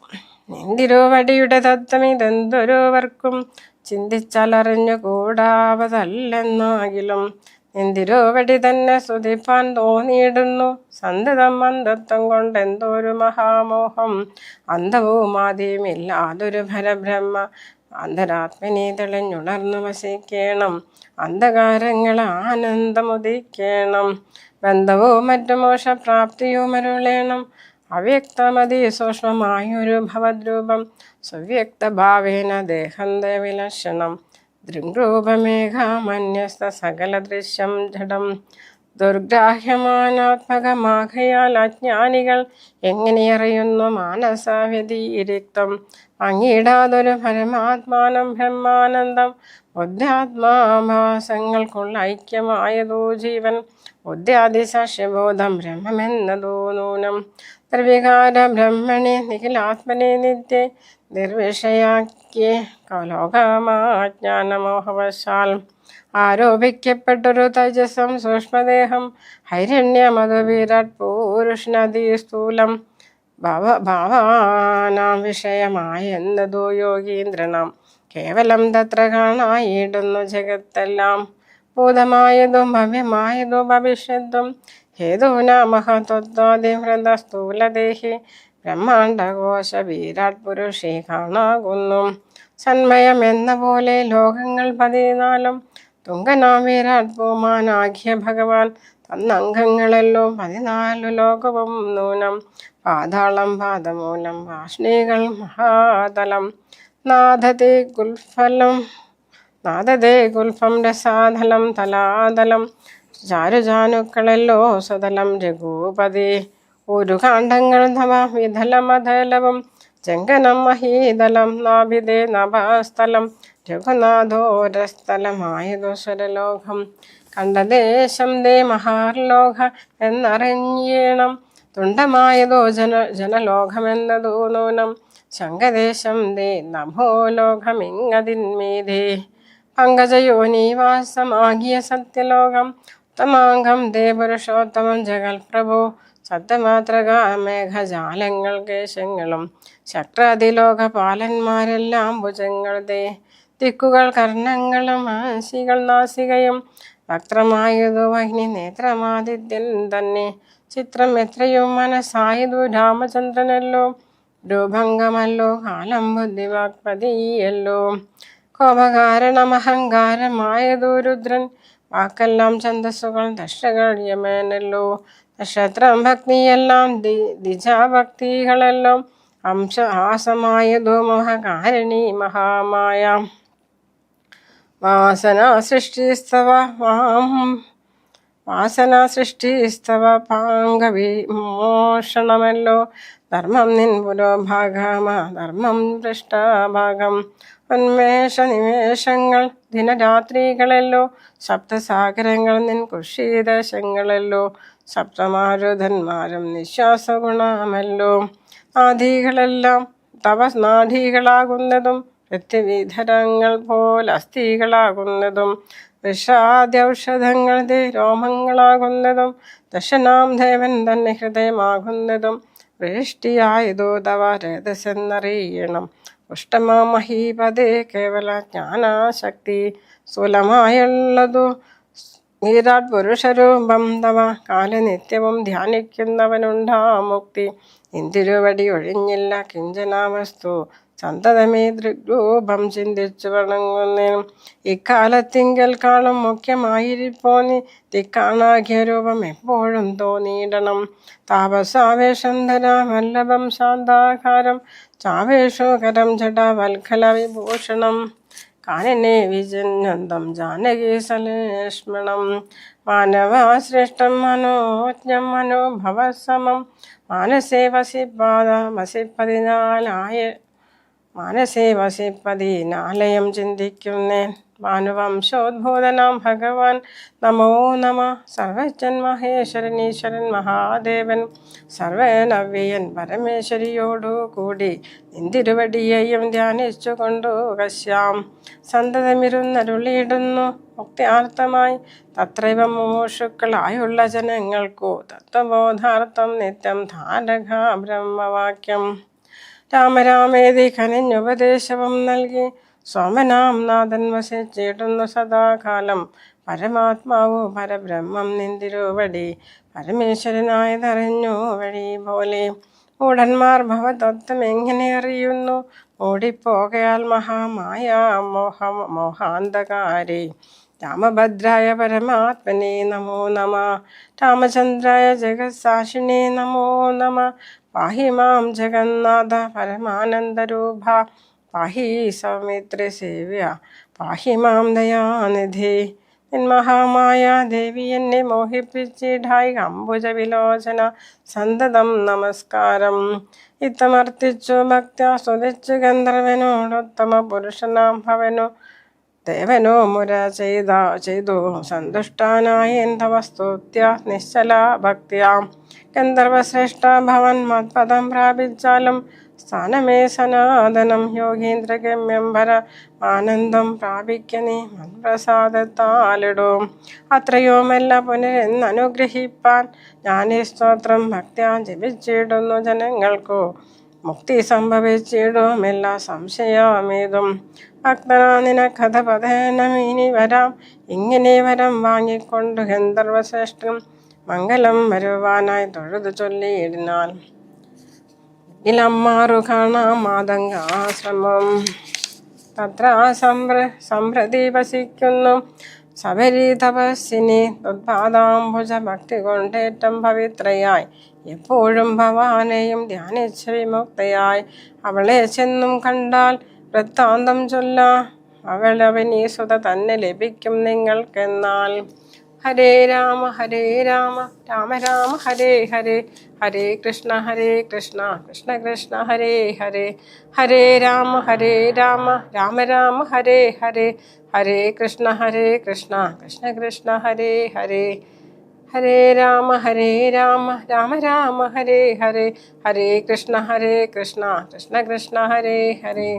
നിന്തിരുവടിയുടെ തത്വമിതെന്തൊരുവർക്കും ചിന്തിച്ചാലറിഞ്ഞു കൂടാവതല്ലെന്നാകിലും. നിന്തിരുവടി തന്നെ സ്തുതിപ്പാൻ തോന്നിയിടുന്നു. സന്തതം അന്ധത്വം കൊണ്ടെന്തൊരു മഹാമോഹം. അന്തവുമാദിയുമില്ലാതൊരു പരബ്രഹ്മ അന്തരാത്മനി തെളിഞ്ഞുണർന്നു വസിക്കേണം. അന്ധകാരങ്ങൾ ആനന്ദമുദിക്കേണം. ബന്ധവും മറ്റു മോക്ഷപ്രാപ്തിയുമരുളേണം. അവ്യക്തമതി സൂക്ഷ്മമായൊരു ഭവദ്രൂപം. സുവ്യക്തഭാവേന ദേഹന്ത വിലക്ഷണം. ദൃഗ്രൂപമേഘമന്യസ്ത സകല ദൃശ്യം ജഡം. ദുർഗ്രാഹ്യമാനാത്മകമാകയാൽ അജ്ഞാനികൾ എങ്ങനെയറിയുന്നു മാനസവ്യതിരിക്തം. അങ്ങിടാതൊരു പരമാത്മാനം ബ്രഹ്മാനന്ദം. ബുദ്ധ്യാത്മാഭാസങ്ങൾക്കുള്ള ഐക്യമായതോ ജീവൻ. ബുദ്ധ്യാദിസാക്ഷ്യബോധം ബ്രഹ്മമെന്നതോ നൂനം. നിർവികാര ബ്രഹ്മണി നിഖിലാത്മനെ നിത്യ നിർവിഷയാക്കിയ ലോകമാജ്ഞാനമോഹവശാൽ ആരോപിക്കപ്പെട്ടൊരു തേജസ്സം സൂക്ഷ്മദേഹം ഹൈരണ്യമതു വിരാട് പൂരുഷനദീ സ്ഥൂലം ഭാവാനാം വിഷയമായെന്നതു യോഗീന്ദ്രനാം കേവലം തത്ര കാണായിടുന്നു ജഗത്തെല്ലാം ഭൂതമായതും ഭവ്യമായതും ഭവിഷ്യത്തും ഹേതുനാമഹത്വത്വാദിഹൃത സ്ഥൂലദേഹി ബ്രഹ്മാണ്ടകോശ വിരാട് പുരുഷേ കാണാകുന്നു സന്മയം എന്ന പോലെ ലോകങ്ങൾ 14 തുങ്കനാം വിരാട് പൂമാനാഖ്യ ഭഗവാൻ തന്നംഗങ്ങളെല്ലോ 14 ലോകവും നൂനം പാതാളം പാദമൂലം വാഷ്ണികൾ മഹാതലം നാദതേ ഗുൽഫം രസാതലം തലാതലം ചാരുജാനുക്കളെല്ലോ സതലം രഘുപതി ഒരു കാണ്ഡങ്ങൾ നവ വിധലമധലവും ജംഗനം മഹീതലം നാഭിതേ നഭസ്ഥലം രഘുനാഥോരസ്ഥലമായതു സ്വരലോകം കണ്ടദേശം ദേ മഹാർലോക എന്നറിയണം തുണ്ടമായതോ ജനലോകമെന്നതോ നൂനം ശങ്കദേശം ദേ നഭോലോകമിങ്ങതിന്മീതേ പങ്കജയോനിവാസമാകിയ സത്യലോകം ഉത്തമാംഗം ദേ പുരുഷോത്തമം ജഗൽ പ്രഭു സത്യമാത്രക മേഘജാലങ്ങൾ കേശങ്ങളും ശക്രാതിലോകപാലന്മാരെല്ലാം ഭുജങ്ങൾ ദേ ദിക്കുകൾ കർണങ്ങളും ആശികൾ നാസികയും വക്രമായതു വഹ്നി നേത്രമാദിത്യൻ തന്നെ ചിത്രം എത്രയും മനസ്സായതു രാമചന്ദ്രനല്ലോ രൂപംഗമല്ലോ കാലം ബുദ്ധിവാക്പതിയല്ലോ കോപകാരണമഹങ്കാരമായതു രുദ്രൻ വാക്കെല്ലാം ഛന്ദസ്സുകൾ ദശകൾ യമേനല്ലോ നക്ഷത്രം ഭക്തിയെല്ലാം ദിജാഭക്തികളെല്ലാം അംശഹാസമായതു മോഹകാരിണി മഹാമായ വാസന സൃഷ്ടിസ്തവ പാംഗവിമോഷണമല്ലോ ധർമ്മം നിൻ പുരോഭാഗമാ ധർമ്മം പൃഷ്ഠഭാഗം ഉന്മേഷ നിമേഷങ്ങൾ ദിനരാത്രികളല്ലോ സപ്തസാഗരങ്ങൾ നിൻ കുഷീദശങ്ങളല്ലോ സപ്തമാരുധന്മാരും നിശ്വാസഗുണമല്ലോ നാഡികളെല്ലാം തവ നാഡികളാകുന്നതും പൃഥ്വിധരങ്ങൾ പോൽ അസ്ഥികളാകുന്നതും വിഷാദ്യൗഷധങ്ങൾ രോമങ്ങളാകുന്നതും ദശനാം ദേവൻ തന്നെ ഹൃദയമാകുന്നതും വൃഷ്ടിയായതോ തവ രേതസെന്നറിയണം ഉഷ്ടമഹീപതേ കേവല ജ്ഞാനാശക്തി സ്ഥൂലമായുള്ളതു വിരാട് പുരുഷരൂപം തവ കാലനിത്യവും ധ്യാനിക്കുന്നവനുണ്ടാ മുക്തി ഇന്തിരുവടി ഒഴിഞ്ഞില്ല കിഞ്ചനാവസ്തു സന്തതമേ ദൃഗ്രൂപം ചിന്തിച്ചു വണങ്ങുന്നേനും ഇക്കാലത്തിങ്കൽ കാളും മുഖ്യമായിരിപ്പോന്നി തിക്കാണാഖ്യരൂപം എപ്പോഴും തോന്നിയിടണം താപസാവേശം ധരാവല്ലഭം ശാന്താകാരം ചാവേഷോകരം ജടാവൽക്കല വിഭൂഷണം കാനനെ വിജന്നന്തം ജാനകി സലേഷ്മണം മാനവാശ്രേഷ്ഠം മനോജ്ഞം മനോഭവസമം മാനസേ വസിപ്പതിനാലയം ചിന്തിക്കുന്നേൻ ഭാനുവംശോദ്ബോധനാം ഭഗവാൻ നമോ നമ സർവജൻ മഹേശ്വരൻ ഈശ്വരൻ മഹാദേവൻ സർവനവ്യയൻ പരമേശ്വരിയോടു കൂടി നിന്തിരുവടിയെയും ധ്യാനിച്ചു കൊണ്ടു കശ്യാം സന്തതമിരുന്നരുളിയിടുന്നു മുക്തിയാർത്ഥമായി തത്രൈവ മുമുക്ഷുക്കളായുള്ള ജനങ്ങൾക്കു തത്വബോധാർത്ഥം നിത്യം ധാരക ബ്രഹ്മവാക്യം രാമരാമേതി കനിഞ്ഞുപദേശവും നൽകി സോമനാം നാഥൻ വസിച്ചിടുന്നു സദാകാലം പരമാത്മാവു പരബ്രഹ്മം നിന്തിരുവടി പരമേശ്വരനായതറിഞ്ഞു വഴി പോലെ മൂഢന്മാർ ഭവതത്വം എങ്ങനെ അറിയുന്നു ഓടിപ്പോകയാൽ മഹാമായ മോഹാന്തകാരി രാമഭദ്രായ പരമാത്മനെ നമോ നമ രാമചന്ദ്രായ ജഗത്സാക്ഷിണേ നമോ നമ പാഹി മാം ജഗന്നാഥ പരമാനന്ദരൂപ പാഹി സൗമിത്രി സേവ്യ പാഹി മാം ദയാനിധി നിന്മഹാമായ ദേവി എന്നെ മോഹിപ്പിച്ചിടായി അംബുജ വിലോചന സന്തതം നമസ്കാരം ഇത്തമർത്തിച്ചു ഭക്ത സ്തുതിച്ചു ഗന്ധർവനോടുത്തമ പുരുഷനാം ഭവനു ദേവനോ മുര ചെയ്തു സന്തുഷ്ടാനായ തവ സ്തുത്യ നിശ്ചല ഭക്തിയാം ഗന്ധർവശ്രേഷ്ഠ ഭവൻ മത്പദം പ്രാപിച്ചാലും സ്ഥാനമേ സനാതനം യോഗീന്ദ്രഗമ്യം ഭര ആനന്ദം പ്രാപിക്ക നീ മൻപ്രസാദത്താലിടും അത്രയുമല്ല പുനരെന്നനുഗ്രഹിപ്പാൻ ഞാനീ സ്തോത്രം ഭക്ത്യാ ജപിച്ചിടുന്നു ജനങ്ങൾക്കു മുക്തി സംഭവിച്ചിടുമില്ല സംശയമേതും ഭക്തനാ നിനക്കഥ പതനം ഇനി വരാം ഇങ്ങനെ വരം വാങ്ങിക്കൊണ്ടു ഗന്ധർവശ്രേഷ്ഠൻ മംഗലം വരുവാനായി തൊഴുതു ചൊല്ലിയിടിനാൽ ഇലമ്മാറു കാണാം മാതംഗാശ്രമം തത്ര സംപ്രതി വസിക്കുന്നു ശബരി തപസ്സിനി ത്വത്പാദാംബുജ ഭക്തി കൊണ്ടേറ്റം പവിത്രയായി എപ്പോഴും ഭവാനെയും ധ്യാനിച്ച് വിമുക്തയായി അവളെ ചെന്നും കണ്ടാൽ വൃത്താന്തം ചൊല്ല അവളവനീസുത തന്നെ ലഭിക്കും നിങ്ങൾക്കെന്നാൽ. ഹരേ രാമ രാമ രാമ ഹരേ ഹരേ ഹരേ കൃഷ്ണ കൃഷ്ണ കൃഷ്ണ ഹരേ ഹരേ ഹരേ രാമ രാമ രാമ ഹരേ ഹരേ ഹരേ കൃഷ്ണ കൃഷ്ണ കൃഷ്ണ ഹരേ ഹരേ ഹരേ രാമ രാമ രാമ ഹരേ ഹരേ ഹരേ കൃഷ്ണ കൃഷ്ണ കൃഷ്ണ ഹരേ ഹരേ.